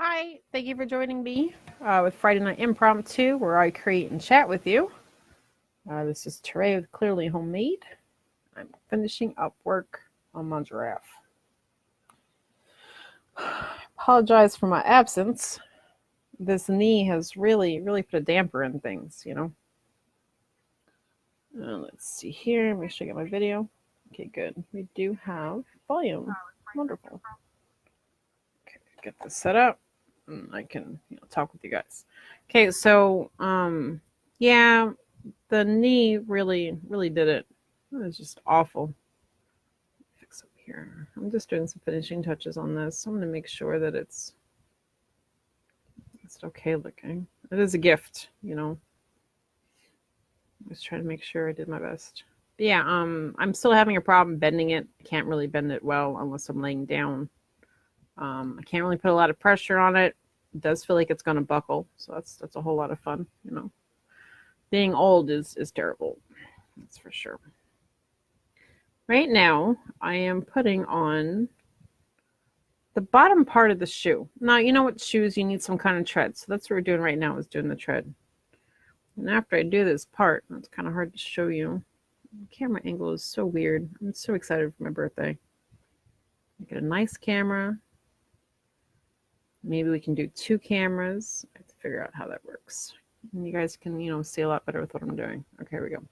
Hi, thank you for joining me with Friday Night Impromptu, where I create and chat with you. This is Teray with Clearly Homemade. I'm finishing up work on my giraffe. Apologize for my absence. This knee has really put a damper in things, you know. Let's see here. Make sure I get my video. Okay, good. We do have volume. Wonderful. Okay, get this set up. I can talk with you guys. Okay, so yeah, the knee really did it. It was just awful. Fix up here. I'm just doing some finishing touches on this. I'm gonna make sure that it's okay looking. It is a gift, you know. I was trying to make sure I did my best. But yeah, I'm still having a problem bending it. I can't really bend it well unless I'm laying down. I can't really put a lot of pressure on it. It does feel like it's gonna buckle, so that's a whole lot of fun, you know. Being old is terrible. That's for sure. Right now, I am putting on the bottom part of the shoe. Now, you know what shoes, you need some kind of tread. So that's what we're doing right now, is doing the tread. And after I do this part, it's kind of hard to show you. The camera angle is so weird. I'm so excited for my birthday. Get a nice camera. Maybe we can do 2 cameras. I have to figure out how that works. And you guys can, see a lot better with what I'm doing. Okay, here we go.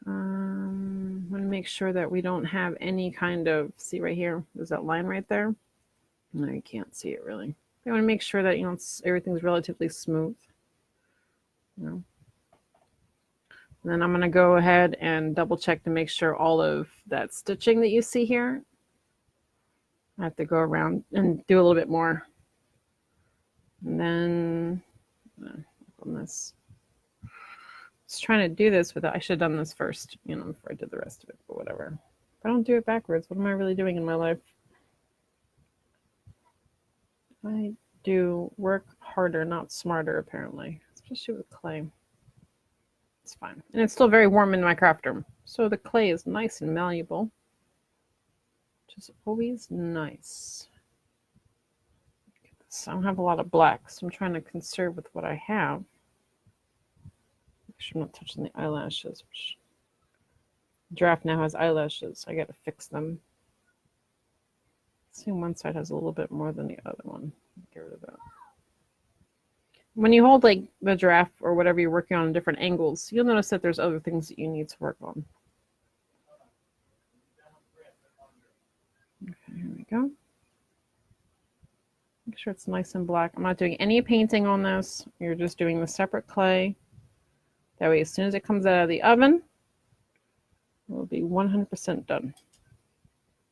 I'm going to make sure that we don't have any kind of, see right here, there's that line right there. No, you can't see it really. I want to make sure that, everything's relatively smooth. And then I'm going to go ahead and double check to make sure all of that stitching that you see here, I have to go around and do a little bit more. And then on this. I was trying to do this without, I should have done this first, before I did the rest of it, but whatever. If I don't do it backwards, what am I really doing in my life? I do work harder, not smarter, apparently, especially with clay. It's fine. And it's still very warm in my craft room, so the clay is nice and malleable, which is always nice. So I don't have a lot of black, so I'm trying to conserve with what I have. Make sure I'm not touching the eyelashes, which Giraffe now has eyelashes. I gotta fix them. See, one side has a little bit more than the other one. Get rid of that. When you hold like the giraffe or whatever you're working on in different angles, you'll notice that there's other things that you need to work on. Okay, here we go. Make sure it's nice and black. I'm not doing any painting on this. You're just doing the separate clay. That way, as soon as it comes out of the oven, it will be 100% done,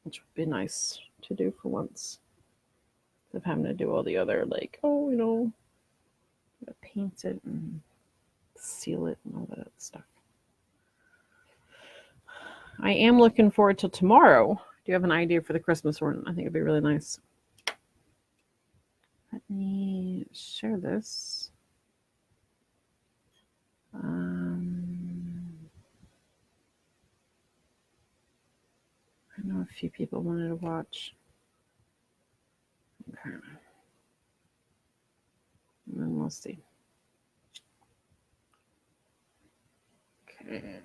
which would be nice to do for once. Instead of having to do all the other, like, paint it and seal it and all that stuff. I am looking forward to tomorrow. Do you have an idea for the Christmas one? I think it'd be really nice. Let me share this. I know a few people wanted to watch. Okay. And then we'll see. Okay.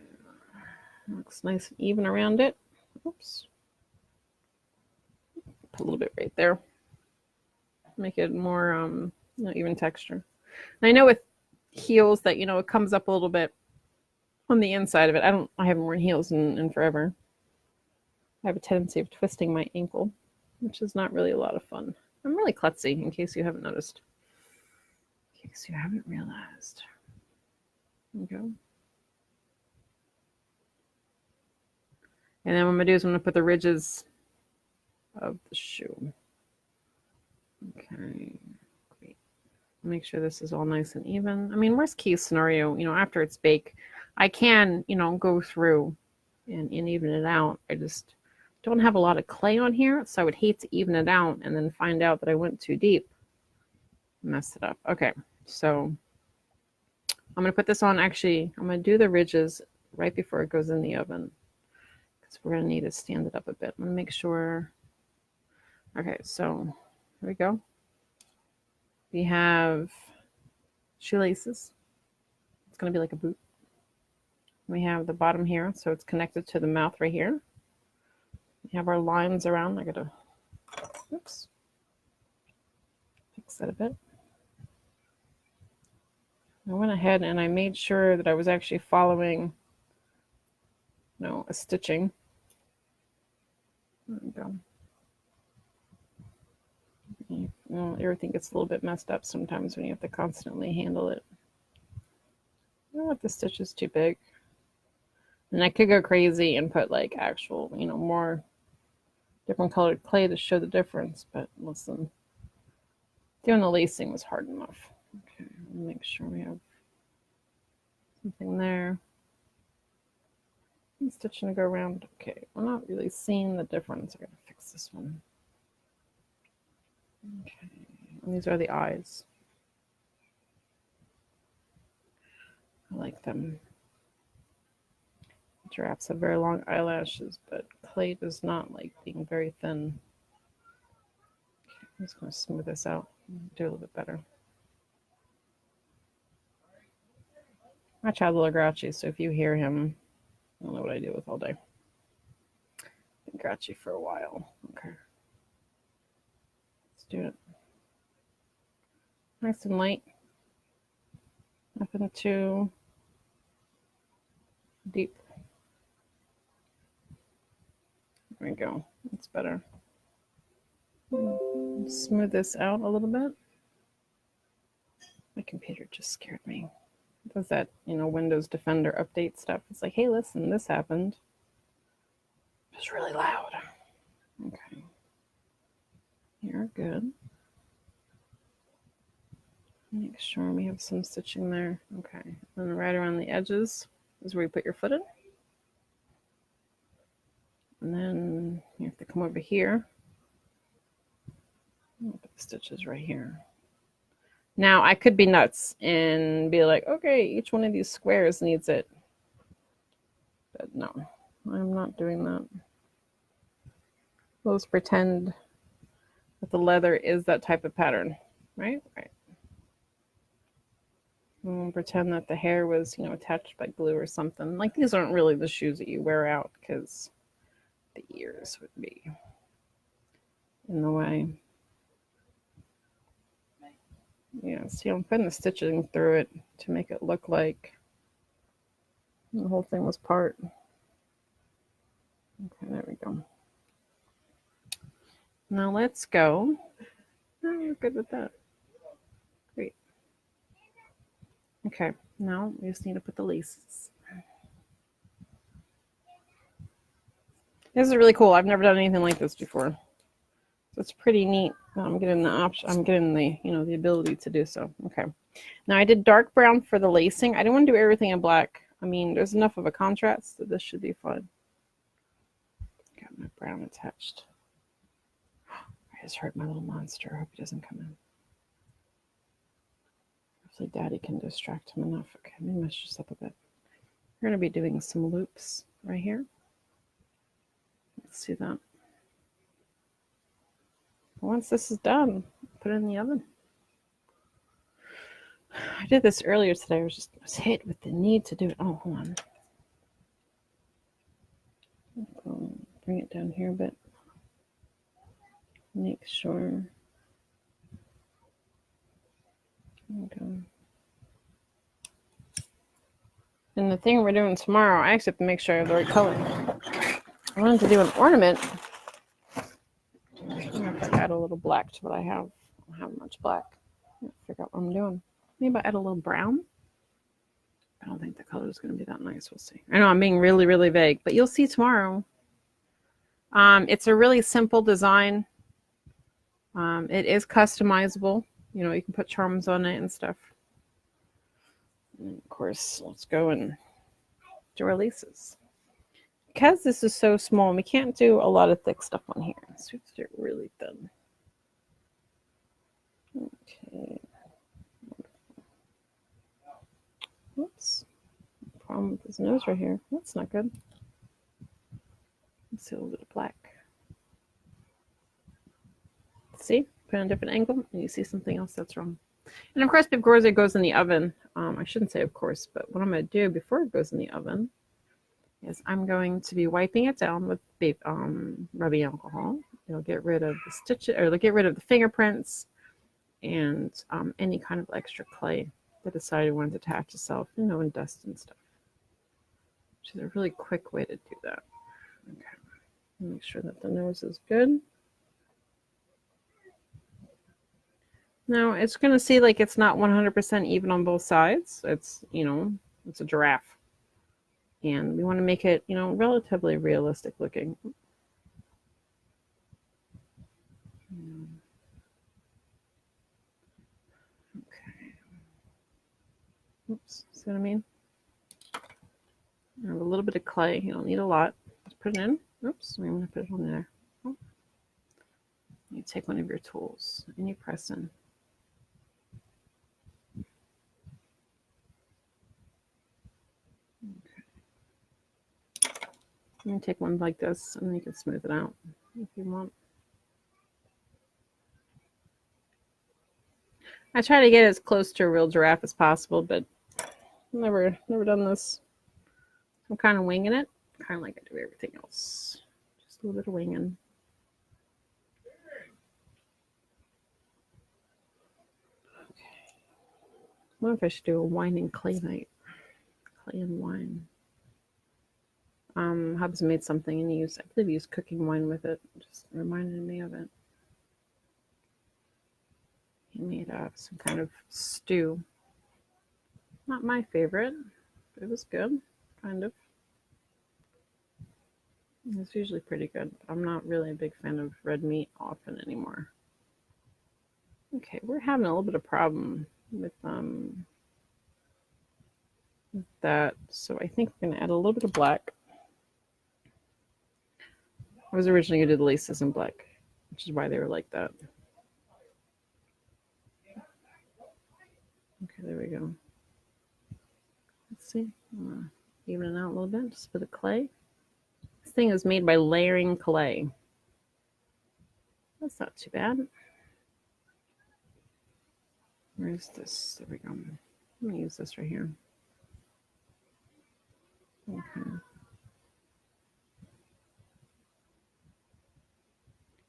Looks nice and even around it. Oops. Put a little bit right there. Make it more even texture. And I know with heels that it comes up a little bit on the inside of it. I haven't worn heels in forever. I have a tendency of twisting my ankle, which is not really a lot of fun. I'm really klutzy, in case you haven't noticed. In case you haven't realized. There we go. And then what I'm going to do is I'm going to put the ridges of the shoe. Okay, great. Make sure this is all nice and even. I mean, worst case scenario, after it's baked, I can, go through and even it out. I just don't have a lot of clay on here, so I would hate to even it out and then find out that I went too deep. Messed it up. Okay, so I'm going to put this on. Actually, I'm going to do the ridges right before it goes in the oven, because we're going to need to stand it up a bit. I'm going to make sure. Okay, so Here we go. We have shoelaces. It's going to be like a boot. We have the bottom here, so it's connected to the mouth right here. We have our lines around. I got to, oops, fix that a bit. I went ahead and I made sure that I was actually following, a stitching. There we go. Everything gets a little bit messed up sometimes when you have to constantly handle it. I don't know if the stitch is too big. And I could go crazy and put like actual, more different colored clay to show the difference. But listen, doing the lacing was hard enough. Okay, make sure we have something there. I'm stitching to go around. Okay, we're not really seeing the difference. I'm going to fix this one. Okay, and these are the eyes. I like them. Giraffes have very long eyelashes, but clay does not like being very thin. Okay, I'm just going to smooth this out and do a little bit better. My child's a little grouchy, so if you hear him, I don't know what I do with all day. Been grouchy for a while. Okay. Let's do it. Nice and light. Nothing too deep. There we go. That's better. Smooth this out a little bit. My computer just scared me. It does that, Windows Defender update stuff. It's like, hey, listen, this happened. It was really loud. Okay. You're good. Make sure we have some stitching there. Okay. And right around the edges is where you put your foot in. And then you have to come over here. I'll put the stitches right here. Now, I could be nuts and be like, okay, each one of these squares needs it. But no, I'm not doing that. Let's pretend that the leather is that type of pattern, right? Right. And pretend that the hair was, attached by glue or something. Like, these aren't really the shoes that you wear out because the ears would be in the way. Yeah, see, I'm putting the stitching through it to make it look like the whole thing was part. Okay, there we go. Now let's go. Oh, we're good with that. Great. Okay, now we just need to put the laces. This is really cool. I've never done anything like this before. So it's pretty neat. I'm getting the option. I'm getting the, the ability to do so. Okay. Now I did dark brown for the lacing. I didn't want to do everything in black. I mean, there's enough of a contrast that this should be fun. Got my brown attached. I just heard my little monster. I hope he doesn't come in. Hopefully Daddy can distract him enough. Okay, let me mesh this up a bit. We're going to be doing some loops right here. Let's see that. Once this is done, put it in the oven. I did this earlier today. I was hit with the need to do it. Oh, hold on. Bring it down here a bit. Make sure. Okay. And the thing we're doing tomorrow, I actually have to make sure I have the right color. I wanted to do an ornament. I'm going to have to add a little black to what I have. I don't have much black. I have to figure out what I'm doing. Maybe I'll add a little brown. I don't think the color is going to be that nice. We'll see. I know I'm being really, really vague, but you'll see tomorrow. It's a really simple design. It is customizable. You can put charms on it and stuff. And of course, let's go and do our laces. Because this is so small, we can't do a lot of thick stuff on here. So we have to do it really thin. Okay. Oops. Problem with his nose right here. That's not good. Let's see a little bit of black. See? put in a different angle and you see something else that's wrong. And of course, before it goes in the oven, I shouldn't say of course, but what I'm going to do before it goes in the oven is I'm going to be wiping it down with rubbing alcohol. It'll get rid of the stitches, or it'll get rid of the fingerprints and any kind of extra clay that decided wanted to attach itself, and dust and stuff. Which is a really quick way to do that. Okay, make sure that the nose is good. Now it's going to see like it's not 100% even on both sides. It's, it's a giraffe. And we want to make it, relatively realistic looking. Okay. Oops, see what I mean? I have a little bit of clay. You don't need a lot. Just put it in. Oops, I'm going to put it on there. Oh. You take one of your tools and you press in. You can take one like this and then you can smooth it out if you want. I try to get as close to a real giraffe as possible, but never done this. I'm kind of winging it, kind of like I do everything else. Just a little bit of winging. Okay. I wonder if I should do a wine and clay night. Clay and wine. Hubs made something and I believe he used cooking wine with it. Just reminded me of it. He made some kind of stew. Not my favorite, but it was good, kind of. It's usually pretty good, but I'm not really a big fan of red meat often anymore. Okay, we're having a little bit of problem with that, so I think we're going to add a little bit of black. I was originally going to do the laces in black, which is why they were like that. Okay, there we go. Let's see. Even it out a little bit, just a bit of clay. This thing is made by layering clay. That's not too bad. Where's this? There we go. I'm going to use this right here. Okay.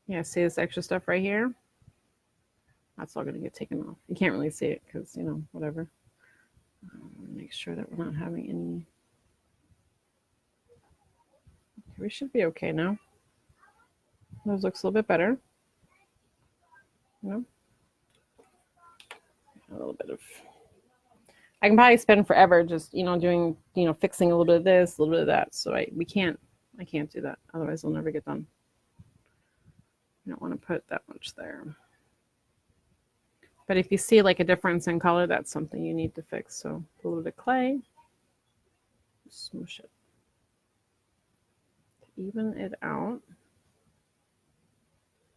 Yeah, see this extra stuff right here? That's all going to get taken off. You can't really see it because, whatever. Make sure that we're not having any. Okay, we should be okay now. Nose looks a little bit better. A little bit of. I can probably spend forever just, doing, fixing a little bit of this, a little bit of that. So I can't do that. Otherwise, it'll never get done. You don't want to put that much there. But if you see like a difference in color, that's something you need to fix. So a little bit of clay, smoosh it to even it out.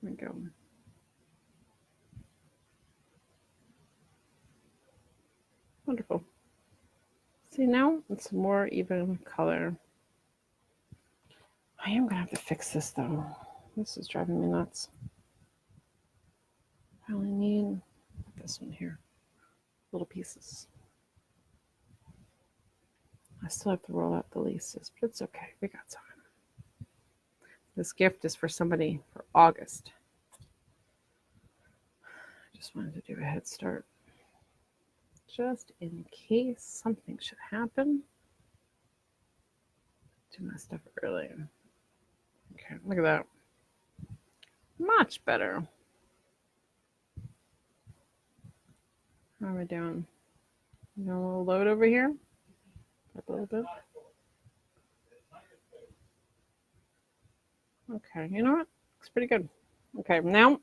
There we go. Wonderful. See, now it's more even color. I am gonna have to fix this though. This is driving me nuts. I only need this one here, little pieces. I still have to roll out the laces, but it's okay. We got time. This gift is for somebody for August. I just wanted to do a head start. Just in case something should happen. Do my stuff early. Okay, look at that. Much better. How are we doing? You got a little load over here? Up a little bit. Okay, you know what? Looks pretty good. Okay, now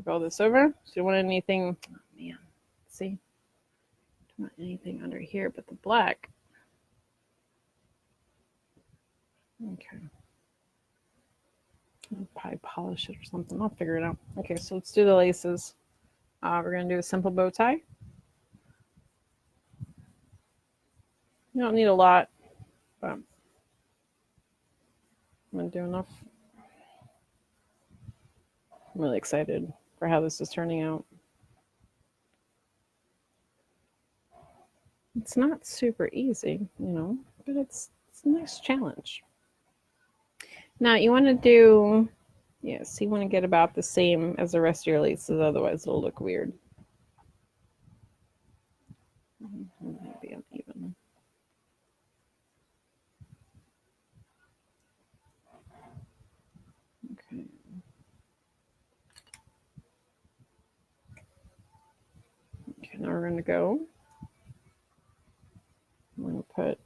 roll this over. So you don't want anything. Oh man, see? Don't want anything under here but the black. Okay. I'll probably polish it or something. I'll figure it out. Okay, so let's do the laces. We're going to do a simple bow tie. You don't need a lot, but I'm going to do enough. I'm really excited. for how this is turning out. It's not super easy, you know, but it's a nice challenge. Now you want to do, yes, you want to get about the same as the rest of your laces, otherwise it'll look weird. Maybe uneven. Okay. Okay, now we're going to go. I'm going to put,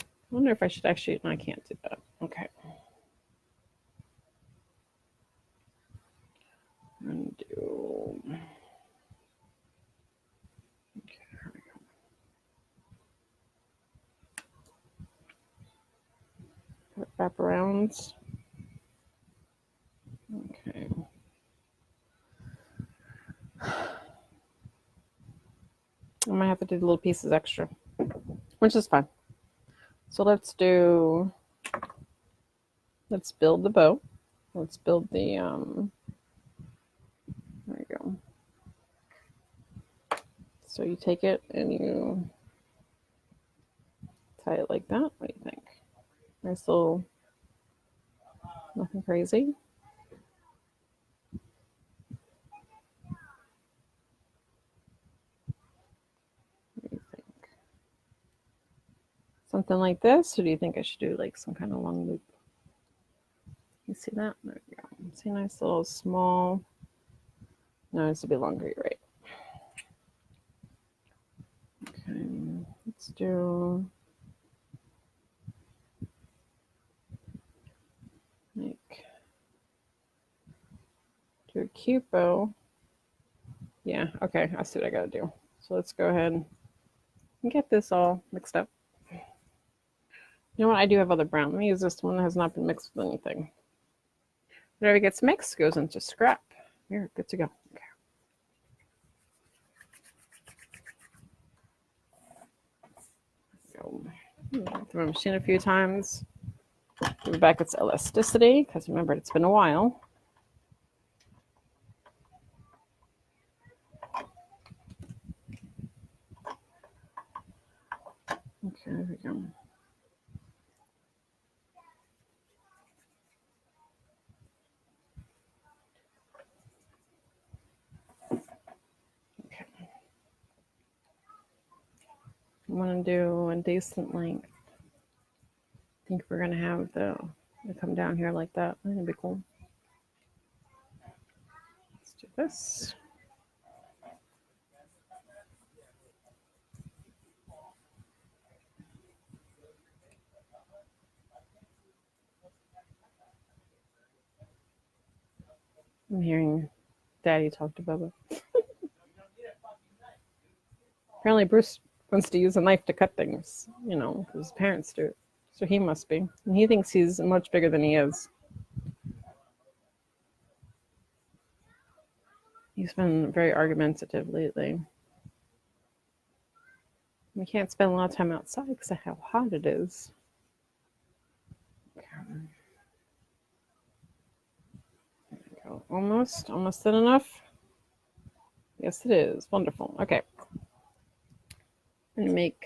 I wonder if I should actually, no, I can't do that. Okay. I'm going to do, okay, there we go. Put wraparounds. Okay. I might have to do the little pieces extra, which is fine. So let's build the bow. Let's build the, there we go. So you take it and you tie it like that. What do you think? Nice little, nothing crazy. What do you think? Something like this, or do you think I should do like some kind of long loop? You see that? There we go. See, nice little small. No, it's a bit longer. You're right. Okay, let's do a cute bow. Yeah. Okay, I see what I gotta do. So let's go ahead and get this all mixed up. You know what? I do have other brown. Let me use this one that has not been mixed with anything. Whatever gets mixed goes into scrap. You're good to go. Okay. Go through my machine a few times. Give it back its elasticity, because remember, it's been a while. Okay, there we go. Okay. I want to do a decent length. I think we're going to have the come down here like that. That'd be cool. Let's do this. I'm hearing Daddy talk to Bubba. Apparently Bruce wants to use a knife to cut things, you know, because his parents do it. So he must be. And he thinks he's much bigger than he is. He's been very argumentative lately. We can't spend a lot of time outside because of how hot it is. Okay. There we go. Almost thin enough. Yes, it is. Wonderful. Okay. I'm going to make,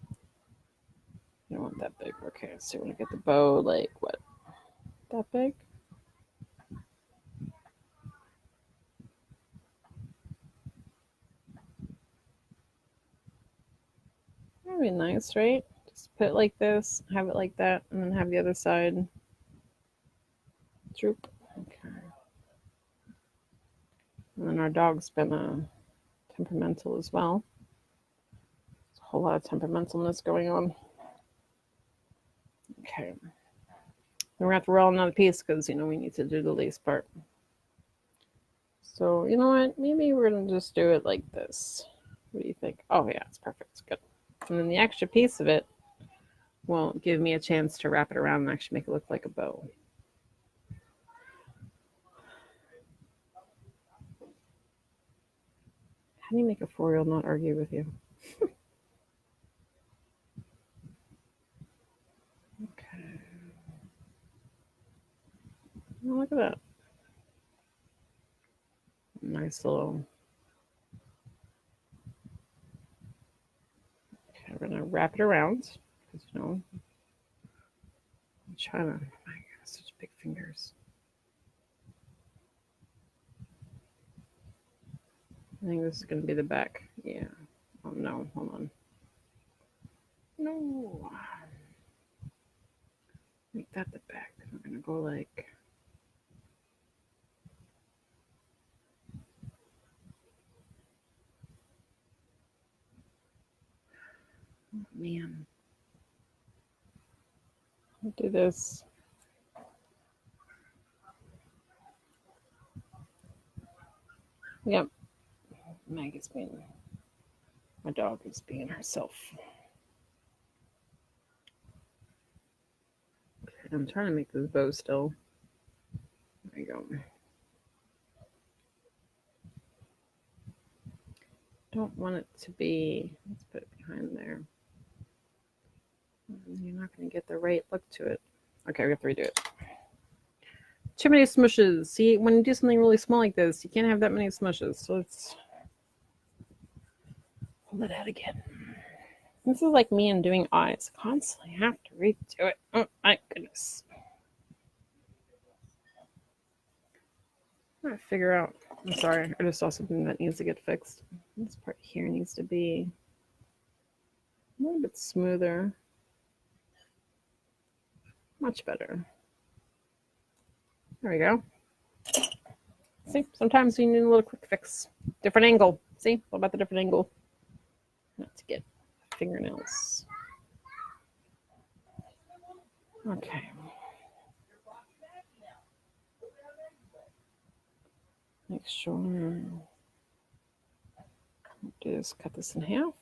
I don't want that big. Okay, so we're going to get the bow like what? That big? That'd be nice, right? Just put it like this, have it like that, and then have the other side droop. Okay. And then our dog's been temperamental as well. There's a whole lot of temperamentalness going on. Okay. Then we're going to have to roll another piece because, you know, we need to do the lace part. So, you know what? Maybe we're going to just do it like this. What do you think? Oh, yeah, it's perfect. It's good. And then the extra piece of it will give me a chance to wrap it around and actually make it look like a bow. How do you make a 4-year-old not argue with you? Okay. Oh, look at that. Nice little. Okay, we're gonna wrap it around because I'm trying to. My God, such big fingers. I think this is gonna be the back. Yeah. Oh no, hold on. No. Make that the back. We're gonna go like. Oh, man. I'll do this. Yep. Maggie's being. My dog is being herself. Okay, I'm trying to make this bow still. There you go. Don't want it to be. Let's put it behind there. You're not going to get the right look to it. Okay, we have to redo it. Too many smushes. See, when you do something really small like this, you can't have that many smushes. So let's pull it out again. This is like me and doing eyes. Constantly have to redo it. Oh my goodness. I'm trying to figure out. I'm sorry. I just saw something that needs to get fixed. This part here needs to be a little bit smoother. Much better. There we go. See, sometimes you need a little quick fix. Different angle. See, what about the different angle? Not to get fingernails. Okay. Make sure. Just cut this in half.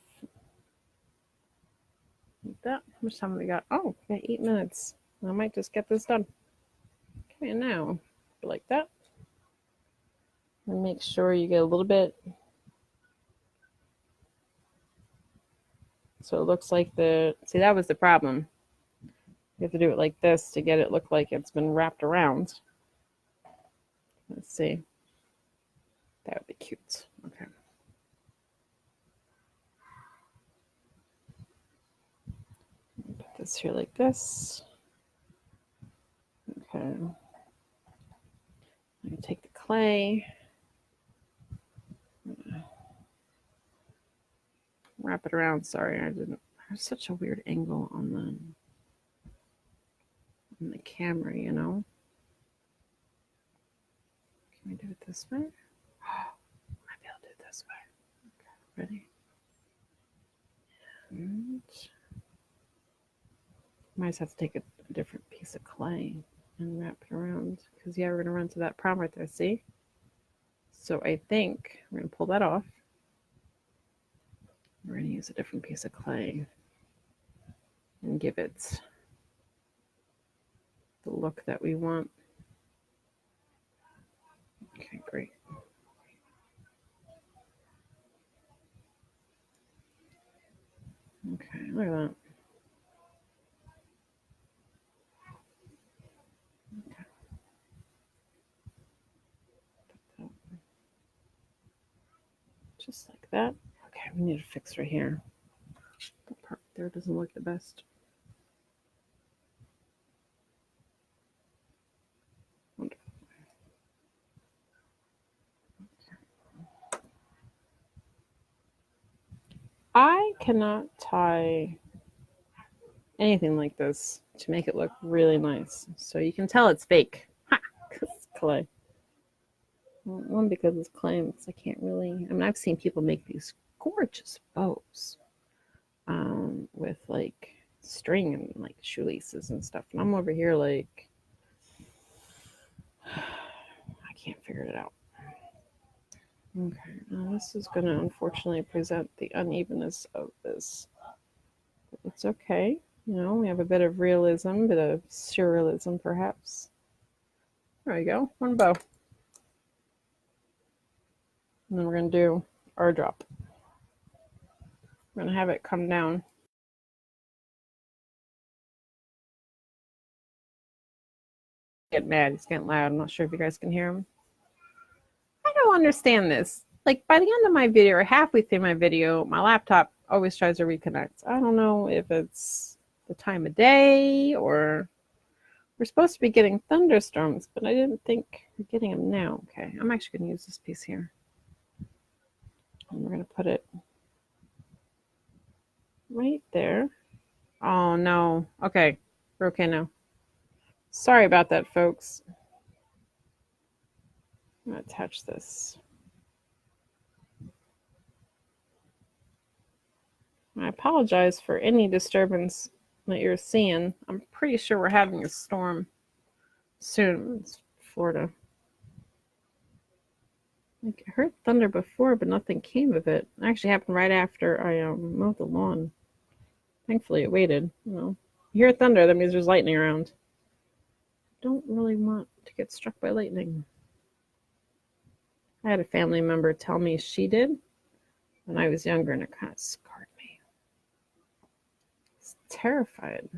Like that. How much time have we got? Oh, we got 8 minutes. I might just get this done. Okay, now, like that. And make sure you get a little bit. So it looks like the, see, that was the problem. You have to do it like this to get it look like it's been wrapped around. Let's see. That would be cute. Okay. Put this here like this. Okay. I'm going to take the clay. Wrap it around. Sorry, I didn't. There's such a weird angle on the camera, you know. Can we do it this way? Might be able to do it this way. Okay, ready? And might just have to take a different piece of clay and wrap it around because yeah, we're gonna run to that prom right there. See? So I think we're gonna pull that off. We're gonna use a different piece of clay and give it the look that we want. Okay, great. Okay, look at that. Okay. Just like that. Okay, we need to fix right here. The part there doesn't look the best. I cannot tie anything like this to make it look really nice. So you can tell it's fake. Ha! Because it's clay. Well, one, because it's clay, because I can't really. I mean, I've seen people make these gorgeous bows with like string and like shoelaces and stuff. And I'm over here like, I can't figure it out. Okay, now this is going to unfortunately present the unevenness of this. But it's okay. You know, we have a bit of realism, a bit of surrealism, perhaps. There we go, one bow. And then we're going to do our drop. We're going to have it come down. getting mad. He's getting loud. I'm not sure if you guys can hear him. I don't understand this. Like, by the end of my video or halfway through my video, my laptop always tries to reconnect. I don't know if it's the time of day or we're supposed to be getting thunderstorms, but I didn't think we're getting them now. Okay, I'm actually going to use this piece here. And we're going to put it right there. Oh, no. Okay, we're okay now. Sorry about that, folks. I'm going to attach this. I apologize for any disturbance that you're seeing. I'm pretty sure we're having a storm soon. It's Florida. I heard thunder before, but nothing came of it. It actually happened right after I mowed the lawn. Thankfully, it waited. You know, you hear thunder, that means there's lightning around. Don't really want to get struck by lightning. I had a family member tell me she did when I was younger, and it kind of scarred me. I was terrified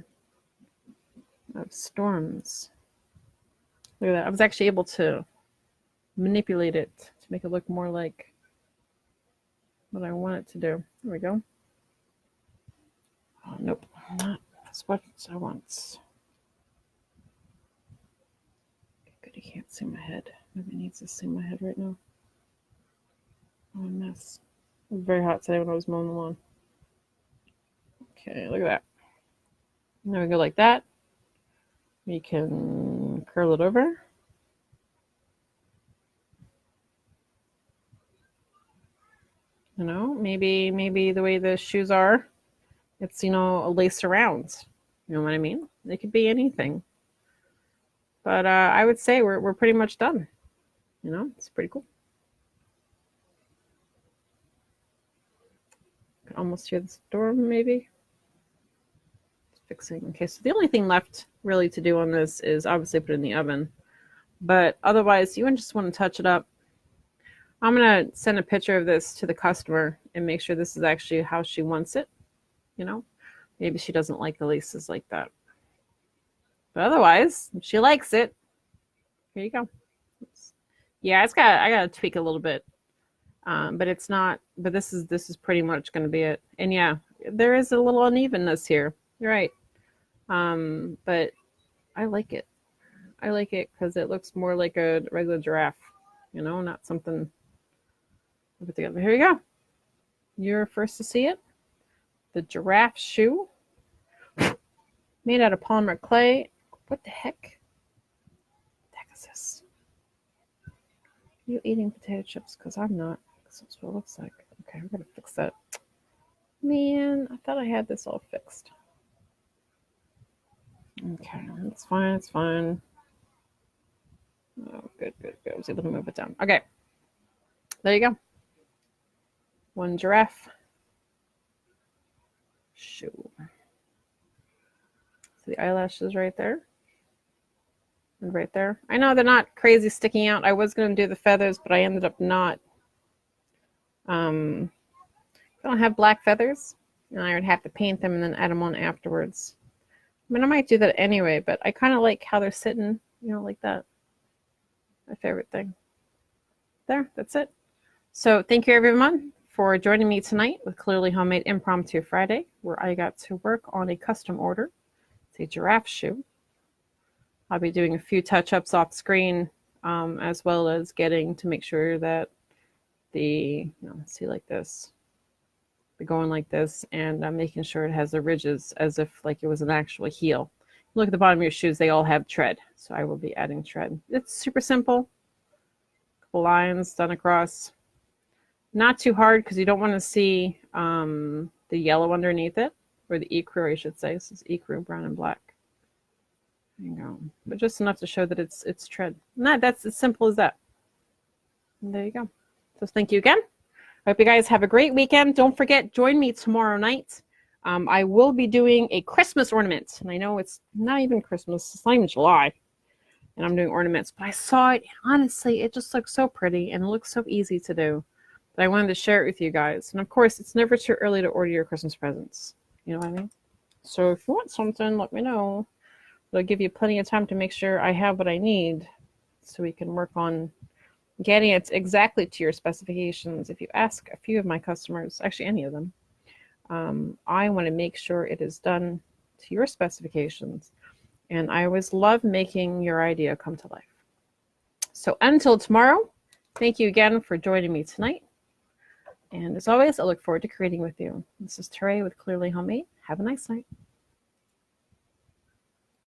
of storms. Look at that. I was actually able to manipulate it to make it look more like what I want it to do. There we go. Oh, nope, not that's what I want. Good, he can't see my head. Nobody needs to see my head right now. Oh, a mess. It was very hot today when I was mowing the lawn. Okay, look at that. There we go, like that. We can curl it over. You know, maybe the way the shoes are, it's, you know, a lace around. You know what I mean? It could be anything. But I would say we're pretty much done. You know, it's pretty cool. I can almost hear the storm, maybe. It's fixing. Okay, so the only thing left really to do on this is obviously put it in the oven. But otherwise, you just want to touch it up. I'm going to send a picture of this to the customer and make sure this is actually how she wants it. You know, maybe she doesn't like the laces like that. But otherwise, if she likes it, here you go. Oops. Yeah, I got to tweak a little bit. But it's not, but this is pretty much going to be it. And yeah, there is a little unevenness here. You're right. But I like it. I like it because it looks more like a regular giraffe, you know, not something put together. Here you go. You're first to see it. The giraffe shoe made out of polymer clay. What the heck? What the heck is this? Are you eating potato chips? Because I'm not. That's what it looks like. Okay, we're going to fix that. Man, I thought I had this all fixed. Okay, it's fine. It's fine. Oh, good. I was able to move it down. Okay. There you go. One giraffe shoe. So the eyelashes right there. And right there. I know they're not crazy sticking out. I was going to do the feathers, but I ended up not. I don't have black feathers, and I would have to paint them and then add them on afterwards. I mean, I might do that anyway, but I kind of like how they're sitting, you know, like that. My favorite thing. There, that's it. So thank you, everyone, for joining me tonight with Clearly Homemade Impromptu Friday, where I got to work on a custom order. It's a giraffe shoe. I'll be doing a few touch-ups off screen, as well as getting to make sure that the, you know, see like this, be going like this, and making sure it has the ridges as if like it was an actual heel. Look at the bottom of your shoes, they all have tread, so I will be adding tread. It's super simple. Couple lines done across. Not too hard because you don't want to see the yellow underneath it, or the ecru, I should say. This is ecru, brown and black. There you go. But just enough to show that it's tread. And that's as simple as that. And there you go. So thank you again. I hope you guys have a great weekend. Don't forget, join me tomorrow night. I will be doing a Christmas ornament. And I know it's not even Christmas. It's not even July. And I'm doing ornaments. But I saw it. Honestly, it just looks so pretty. And it looks so easy to do. But I wanted to share it with you guys. And of course, it's never too early to order your Christmas presents. You know what I mean? So if you want something, let me know. It'll give you plenty of time to make sure I have what I need so we can work on getting it exactly to your specifications. If you ask a few of my customers, actually any of them, I want to make sure it is done to your specifications. And I always love making your idea come to life. So until tomorrow, thank you again for joining me tonight. And as always, I look forward to creating with you. This is Teray with Clearly Homemade. Have a nice night.